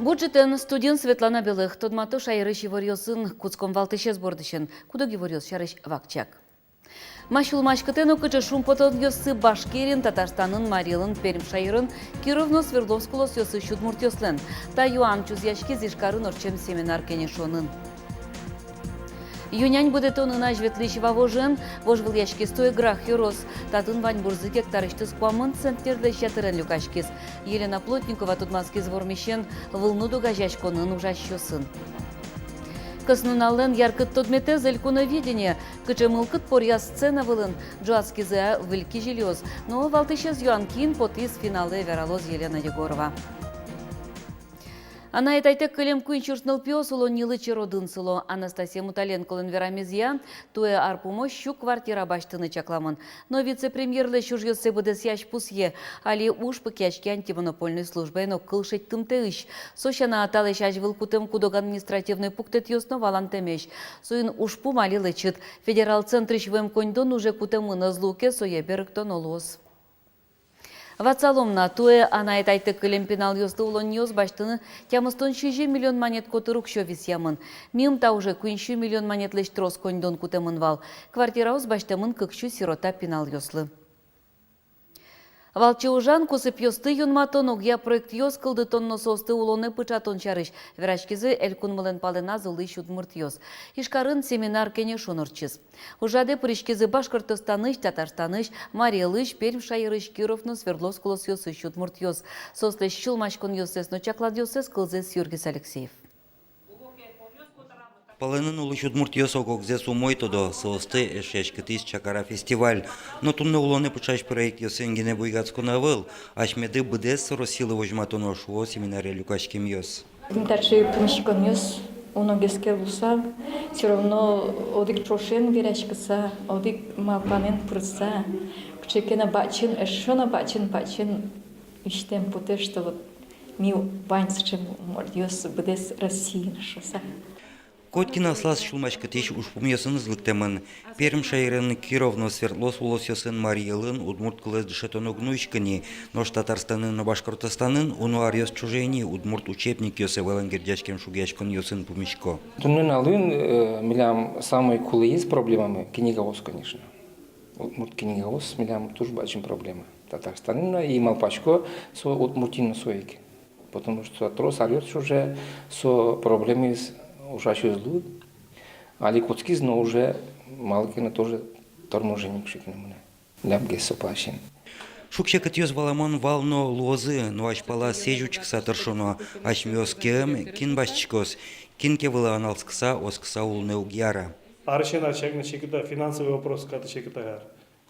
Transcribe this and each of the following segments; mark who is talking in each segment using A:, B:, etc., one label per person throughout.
A: Буджетен студент Светлана Белых тодмату шайрыш ворьосын куцком валтышез бордышен, кудоги ворьос шарыш вакчак. Машул машкытен окычы шумпотон йосы Башкирин, Татарстанын, Марилын, Пермь шайрын, Кировно, Свердловскулос йосы Щудмуртьослен, та Юан чузяшки зишкарын орчем семинар кенешонын. Юнянь будет он на жветлищ вавожен, вожвыл яшки стоя грах юрос, татын вань бурзы гектарыштыз куамын центнерлы щатырын люкашкис. Елена Плотникова тудманский звормищен вылну дугажашконын ужащосын. Кыснуналын яркыт тодмете зелькуновидение, кычымылкыт порья сцена вылын, джуацкизе выльки жилёз, но валтышез юанкин потис финале вералоз Елена Егорова. Она этайте кылем куинчурсныл пиосуло нилычы родын сыло. Анастасия Муталенколын верамезия, туэ арпумо щу квартира баштыны чакламын. Но вице-премьерлы чужьёсы будес яш пусье, али уж пыкячки антимонопольной службы, но кылшет тымты ищ. Сощана аталыш ажвыл кутым кудок административный пуктет ёсно валан темеш. Суин уж пумали лычыт. Федерал центрыш вэм коньдон уже кутымы на злуке сое берыктон олос. Вацаломна туэ ана этайты кылем пенал ёсты улон ёс баштыны тямыстон 6 миллион монет котырук шовис ямын. Мим та уже 5 миллион монет леш трос коньдон кутемын вал. Квартира уз баштымын кыкшу сирота пенал ёслы. Валчы ужан кусып ёсты юнматон угья проект ёс кылды тонно состы улоны пычатон чарыш. Верашкизы элькун мылен палена зылы шудмырт ёс. Ишкарын семинар кене шунырчыз. Ужаде пырышкизы Башкортостаныш, Татарстаныш, Мариялыш, Пермь шайрыш, Кировно, Свердловскулос ёсы шудмырт ёс. Сослеш щулмашкон ёсес, но чаклад ёсес кылзес Юргис Алексеев.
B: Паленын улы Щудмуртьёс огокзе сумой тодо соосты эшешкетис чакара фестиваль. Но тунны улоны пучаш проект ёсенгене буйгацкуна выл. Ашмеды быдес росилы вожматоно шуо семинаре люкашким ёс.
C: Дальше помещикон ёс, оногеске луса, все равно одик трошен верешкаса, одик малпанен прыса, кчекена бачин, эшона бачин, иштем путе, что вот ми ваньс чем мордёс быдес России шоса.
B: Коткина слас шулмашкетиш ушпум ёсын злыктемын. Пермь шайрын, Кировно, Свердловскулос ёсын Мариялын, Удмурт кылыз дышетон огнуйшкани, нош Татарстанын, Башкортостанын, унуар ёс чужейни, Удмурт учебник ёсы валангердяшкем шугяшкон ёсын пумишко.
D: Туннын алын, милям, самые кулы есть проблемами, книговоз, конечно. Удмурт книговоз, милям, тоже очень проблема. Татарстанын и Малпачко, со удмуртин соеки. Потому что трос орёт уже, со проблемами ужаще злуд, али коцкиз, но уже малкина тоже торможеник шикнемуне. Лябге сопашин.
B: Шукшекет ёс валамон вално лозы, но аш пала сежучк сатыршоно, аш мёс кем, кин башчикос, кинке вала аналскса, оскса улне угьяра.
E: Аршена чекна чекита финансовый вопрос, когда чекита.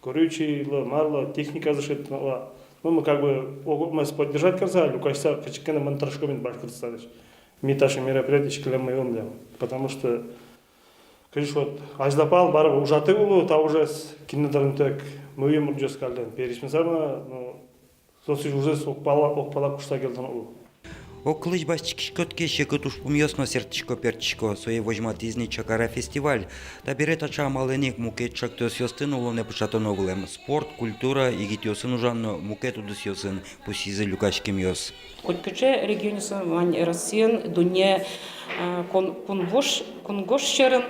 E: Корючий, марло, техника зашитала. Ну, мы как бы мы поддержать казали, у кажется, почекена монтажкомин башкортостан. Миташи мероприятия шкалем мы потому что, конечно, вот аждапал бараб ужаты улу, та уже с кинодарынтек мы им уже сказали, пересмесарно, но соси уже окпала кушта келден улу.
B: Околыч башчикшкотке шекут ушпум ёсно сертишко перчишко, сое вожматизни чакара фестиваль. Таберет ача маленик мукет чактёс ёстын улоне пышатон оглем. Спорт, культура, игит ёсын ужанно, мукет удыс ёсын, пусизы люкашким ёс.
F: Кольпече регионисан вань Россиян дуне конгош шерен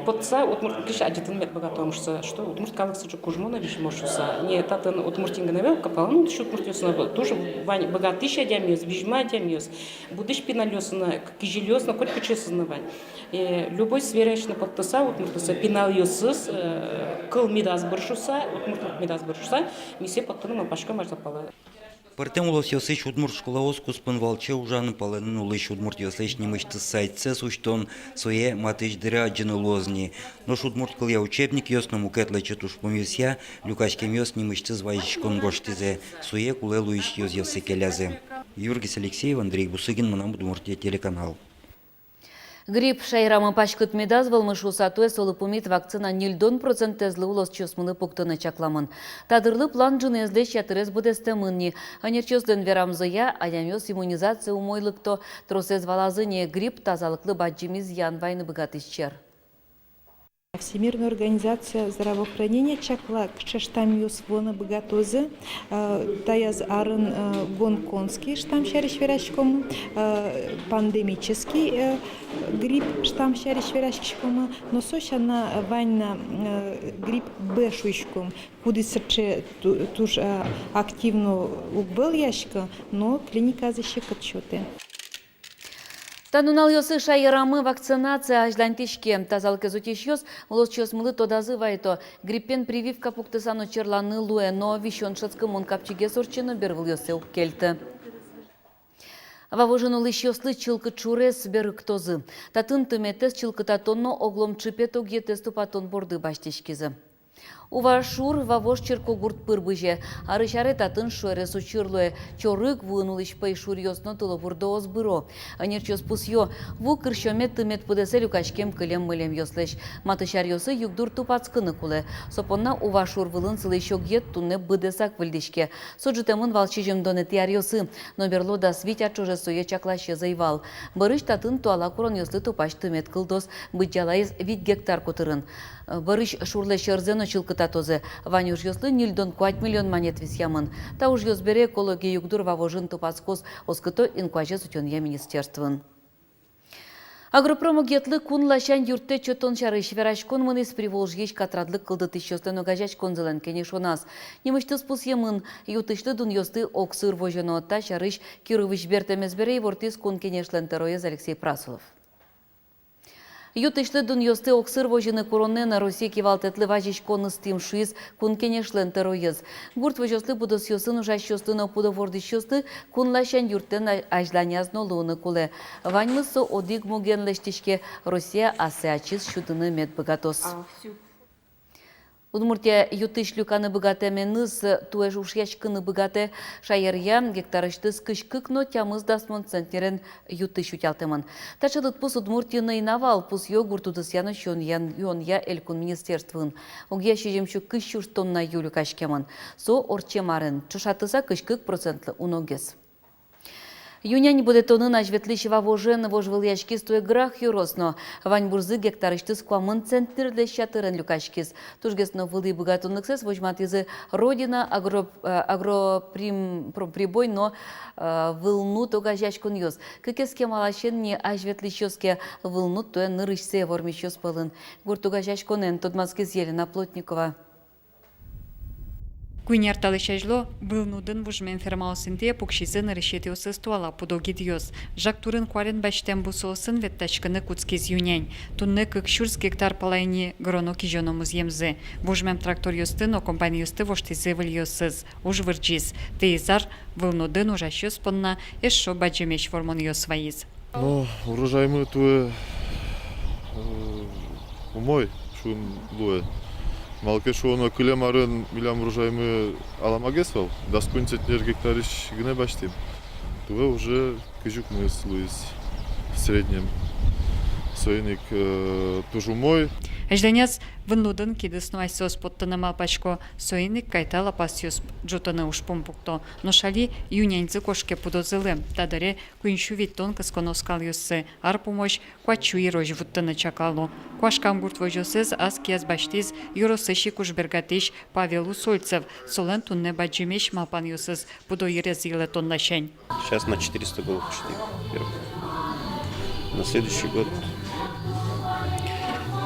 F: подца удмурт киш адитын мет богатомшса, что удмурт калыксы же кужмона вишмошуса. Не татын удмуртингеневел капал, ну еще удмурт ёсына тоже вань богатыша дямиос, вижма дямиос, будыш пиналёсына, кижелёсна, кольпечесына вань. Любой сверящий на подтаса удмуртуса пинал ёсыз, кыл мидас быршуса, удмурт мидас быршуса, мисе подтыным апашка марзапала.
B: Партем улос ёсыш удмурт школаос куспын валче ужан паленын улыш удмурт ёсыш немышты сайтце суштон сое матыш дыра аджыны лозни. Нош удмурт кылья учебник ёсно мукет лечет ушпум ёсья, люкашкем ёс немышты звайшкон гоштизе, сое куле луиш ёс ёсы келязе. Юргис Алексеев, Андрей Бусыгин, Манам Удмуртия, телеканал.
A: Грипп шайрама пачкыт медаз вылмышу сатуэ солыпумит вакцина 0% тезлы улос чосмыны пуктыны чакламын. Тадырлы план жыны эзлеш ятырез будесте мынни. Анерчёслен верамзыя, аямёс иммунизация умойлыкто тросез валазыне грипп тазалыклы баджимиз янвайны быгатышчер.
G: Всемирная организация здравоохранения чакла кшештам свона богатозы, таяз арын гонконгский штамм шаришверашком, пандемический грипп штамм шаришверашком, но сошана ванна грипп Б шуйшком, куди срче туж активно убыл яшка, но клиника защекат счеты.
A: Танунал йосы шайырамы вакцинация ажлантишке тазалык изутишьёс, улосчёс мылы тодазы вайто. Гриппен прививка пуктысану черланы луэ, но вишон шацкы мон капчиге сорчыны бервыл йосы уккельті. Вавожын улышьёслы чылкы чурес берык тозы. Татын тыметес чылкыта тонно оглом чипет огье тесту патон борды баштишкизы. Ува шур вавош черко гурт пырбыже, арышаре татын шуэре сучырлуэ, чорык вынулыш пэй шур йосно тылы бурдо озбыро. Анерчос пусьё, ву кыршёмет тымет пыдесе люкачкем кылем мылем йослеш. Матышар йосы югдур тупацкыны куле. Сопонна ува шур вылын сылы щогьет тунне быдесак выльдишке. Соджытемын валчижем донетияр йосы, но берло да свитя чуже суе чаклаще заивал. Барыш татын туала курон йослы тупаш тымет кылдос, быть жалайыз вид гектар котырын. Барыш шурле шерзено чылкыта тозе. Ванюш йослы нильдон 4 миллион монет висямын. Та уж йозбере экология югдур вавожын тупацкоз оскыто инкваже сутёнья министерствын. Агропромо гетлы кун лащан юртте чотон шарыш верашкон мыныс приволжгеш катрадлык кылды тыщёстен огажач конзылен кенешонас. Немышты спусьемын ютышлы дун йосты оксыр вожено та шарыш кирович бертемезберей вортис кун кенешлен тероез Алексей Прасулов. Ютышлы дун йосты оксыр вожыны коронена Россия кивалтетлы важиш коныс тим шиз кун кенешлен тероез. Гурт вожослы будос йосын ужаш йостыны пудо вордыш йосты кун лащан юрттен ажланязно луны куле. Ваньмысы одик муген лештишке Россия асеачиз шутыны мед богатос. Удмуртия ютыш люканы богате меныз туэш ушьячкыны богате шайырья гектарыштыз кышкык но тямыз дасмон центнерен ютыш утялтымын. Тачылыт пус Удмуртияны инавал пус йогуртудыс яны йонья элькун министерствын. Угья шижемшу кыш тонна юлю кашкемын. Со орчемарын чышатыса кышкык процентлы уногес. Юнянь будет тонын ажветлищи вавожен вожвыл яшкис туе грах юросно. Вань бурзы гектарыштыз квамын центнерле шатырен люкашкис. Тужгесно вылы богатунныксес вожматизы родина агроприбой, но вылну тога жашкун йос. Кыкеске малашен не ажветлищоске вылну туе нырышсе вормищос пылын. Гуртуга жашконен Тодманскис Елена Плотникова.
H: Куйняр талышажло вылнудын вужмен фермаусынде пукшизын решетиосы стуала пудогидиос. Жак турын куарен баштен бусосын веттачкыны куцкиз юнянь. Тунны кыкшурс гектар палайни гроно кижоно муземзе. Вужмем трактор йосты, но компания йосты воштизе выльосыз. Уж вырджиз. Тейзар вылнудын ужащос понна эшо баджемеш формон йос ваиз.
I: Ну, урожай мы туе умой шун луе. Малке шуоно кылемарын милям урожаймы аламагесвал, даскун центнер гектариш гне баштим. Туе уже кыжук мы слуис в среднем. Сойник тоже умой.
H: Ежденец вынудын кидысно айсос поттыны малпачко сойник кайтала пасьос джотаны ушпом пукто. Но шали юняньзы кошке пудозылы. Тадаре куиншу виттон кысконоскал йосы. Ар помощь куачу и рож вуттыны чакалу. Куашкам гурт вожосыз аз кияз баштиз юросыщи кушбергатиш Павел Усольцев. Солен тунне баджимеш малпан йосыз пудо ерез еле тоннашень.
J: Сейчас на 400 голов почти. На следующий год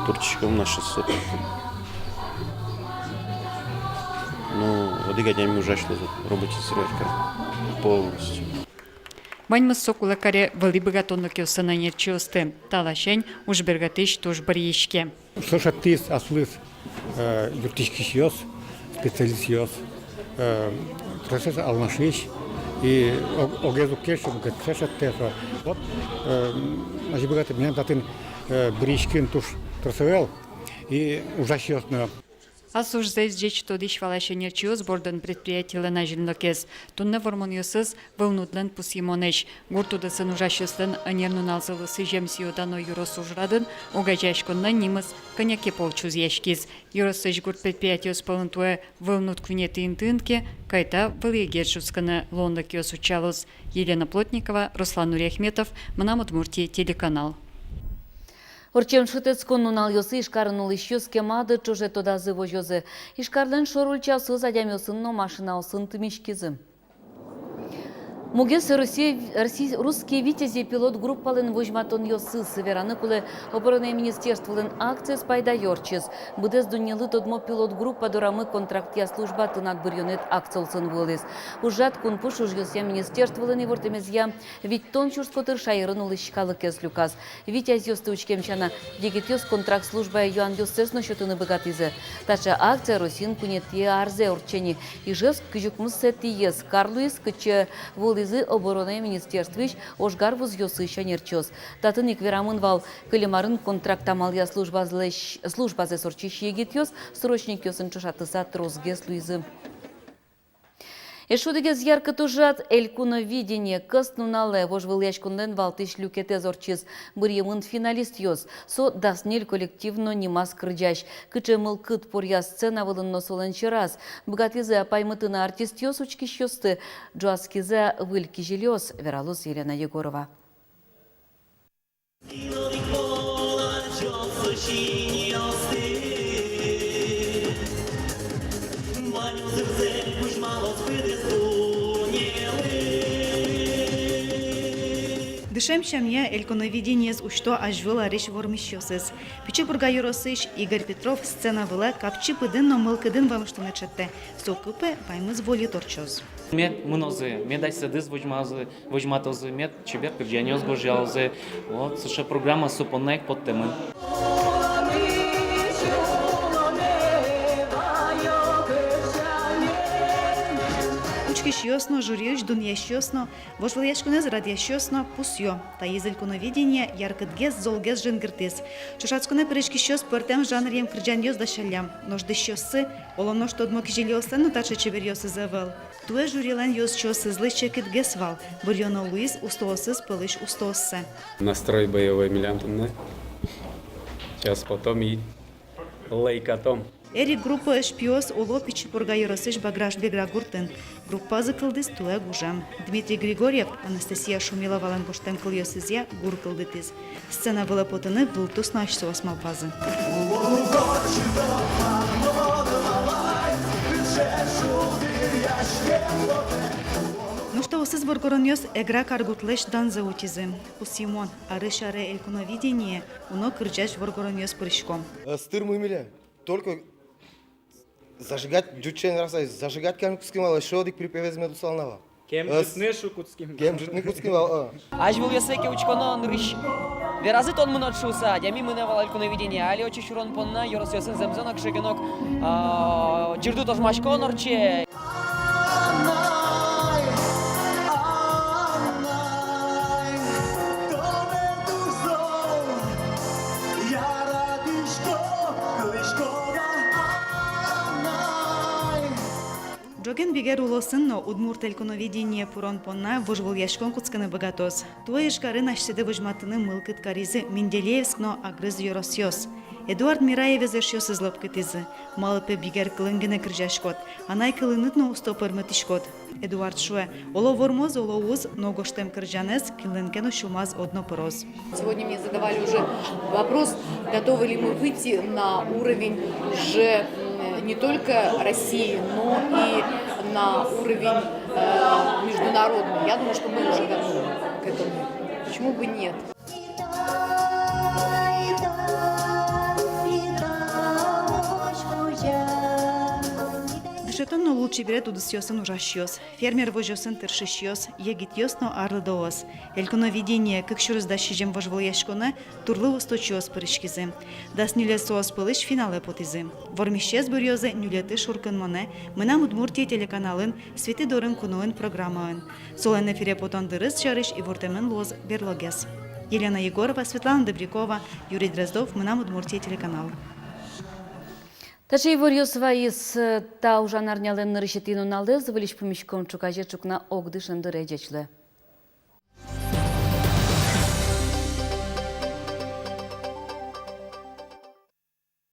J: турчиком на 600. Ну, одыгадями уже шло роботизировать полностью.
H: Баньмыз сокулакаре вали богатонлык йосына нерчиосты. Талашень уж бергатиш туж барьешке.
K: Сошатис аслыс юртишкиш йос, специалист йос, процесс алмашиш и огезу кешем гатшатеса. Вот, значит, богатый меня датын бричкин туш трасовел и ужасёсно.
H: Аз уж здесь жечь тодиш валаше нерчиос бордан предприятие на жилнокес. Тунне вормониосыз вълнудлен пусимонеш. Гуртудысын ужасёслен анерну налзылысы жемсиодано юрос ужрадын, угажашконна нимыз коняке полчуз яшкиз. Юросыш гурт предприятиос пълнтуе вълнут кунеты интынке, кайта вылегержусканы лондок йос учалус. Елена Плотникова, Руслан Нуриахметов, Мнам Удмуртия, телеканал.
A: Орчем шытецкон нунал йосы ишкарын улыщёс кемады чуже тодазы вожёзы. Ишкарлен шоруль часы задямёсын но машина осын тымишкизы. Мугес русские витязи пилот группалын вожматон йосы севераны кулы оборонное министерстволын акция спайда йорчез. Будез дуньялы тодмо пилот группа дорамы контрактия служба тынат бұрйонет акциолсын вылыз. Ужат кун пуш уж йосе министерстволын и вортемезья виттон чурскотыр шайырын улышкалы кез люказ. Витязь йосты учкемчана дегет йос контракт служба юан йосесно счетыны богатызы. Тача акция росин кунетие арзе урчени. И жес кыжукмыз сетиез Карлуис кыче вылызы оборонное министерствиш ошгар вуз йосы шанерчос. Татыник верамын вал кылемарын контрактамалия служба зе сорчищ егит йос срочник йосын чашатыса трозгес луизы. Эшудыгез ярко тужат элькуновидение кыст нунале вожвыл яшкунден валтыш люкете зорчиз бырьемын финалист йоз. Со даснель коллективно немас кырджаш. Кыче мылкыт порья сцена вылын носолын раз. Богатызе апаймытына артист йоз учкиш йосты. Джуаскизе выльки жилёз. Вералус Елена Егорова.
L: Дышем шамья эльконовидение с ушто ажвела речь вормищосыз. Печепурга Юросыш Игорь Петров сцена была капчи пыдын но мылкыдын вамштуны чатте. Сокупе паймыз воли торчоз.
M: Мет мынозы, мет дайсадыз вожматозы, мет чебер кырджанёз гожалзы. Вот, слушай, программа супонек под темы.
L: Ясно, журьёж, дуньящёсно, вожвыльяшкунез радьящёсно, пусьё. Та езелькуновидение яркытгез, золгез жынгыртез. Чушацкуне перешкищёс пыртем жанрьем кырджаньёз да шалям. Нождыщёсы, оломно что дмо кижильёсын, но тача чеберьёсы завел. Туэ журилен ёс чёсы злый чекытгез вал. Бурьёно Луиз устоосыз пылыш устооссы.
N: Настрой боевой милянтунны. Сейчас потом и лейкатом.
L: Эрик группа эшпиос улопичи пурга Юросыш баграш беграгуртын. Группа закылдыз туэ гужам. Дмитрий Григорьев, Анастасия Шумилова лангуштем кыльёсызя гур кылдытыз. Сцена была потыны вылтус нашсы осмалпазы. Ну что, осыз боргороньёс эгра каргутлеш дан заутизы. Пусимон, арышаре элькуновидение, уно кырджаш боргороньёс прыщком.
O: Стырмы миля, только зажигать дючен раз, зажигать кем кускимала, шодик припевезме до слонава.
P: Кем житнешу куцким.
O: Кем житни кускимала.
Q: Аж был ясеке учконон рыш. Веразы тон мынат шуса, дями мына валалькуновидение, али очи шурон понна, yorос ясын земзонок шегенок, жирду тожмашкон орче.
L: Джоген бигер улосын, но удмурт элькуновидение пурон понна вожвыл яшкон куцканы богатоз. Туэ ишкары нашсиды вожматыны мылкыт каризы Менделеевскно агрыз Yorosьёс. Эдуард Мираевез эшьёс излопкытызы. Малыпе бигер кылынгене кыржашкот. Анай кылынытно устопырмытышкот. Эдуард шуэ. Оло вормоз, оло уз, но гоштем кыржанез, кылынгено шумаз одно пороз.
R: Сегодня мне задавали уже вопрос, готовы ли мы выйти на уровень же не только России, но и на уровень международный. Я думаю, что мы уже готовы к этому. Почему бы нет?
L: Дышетонно лучше берет удосьёсын ужащёс. Фермер вожёсын тыршищёс, егитьёсно арлыдоос. Элькуновидение, как шурыздащижем вожвыл яшконы, турлы усточёс пырышкизы. Дас нюле соос пылыш финале потизы. Вормищез бурьёзы нюлеты шуркын моне, мынам Удмуртия телеканалын, Свети Дорын кунуын программаын. Солен эфире потон дырыс жарыш и вортемен лоз берлогес. Елена Егорова, Светлана Добрякова, Юрий Дроздов, мынам Удмуртия телеканал.
A: Тачей ворьёсва из та ужанарнялен нарышетину налез, вылиш помещком чукаже чукна огдышен дырежечле.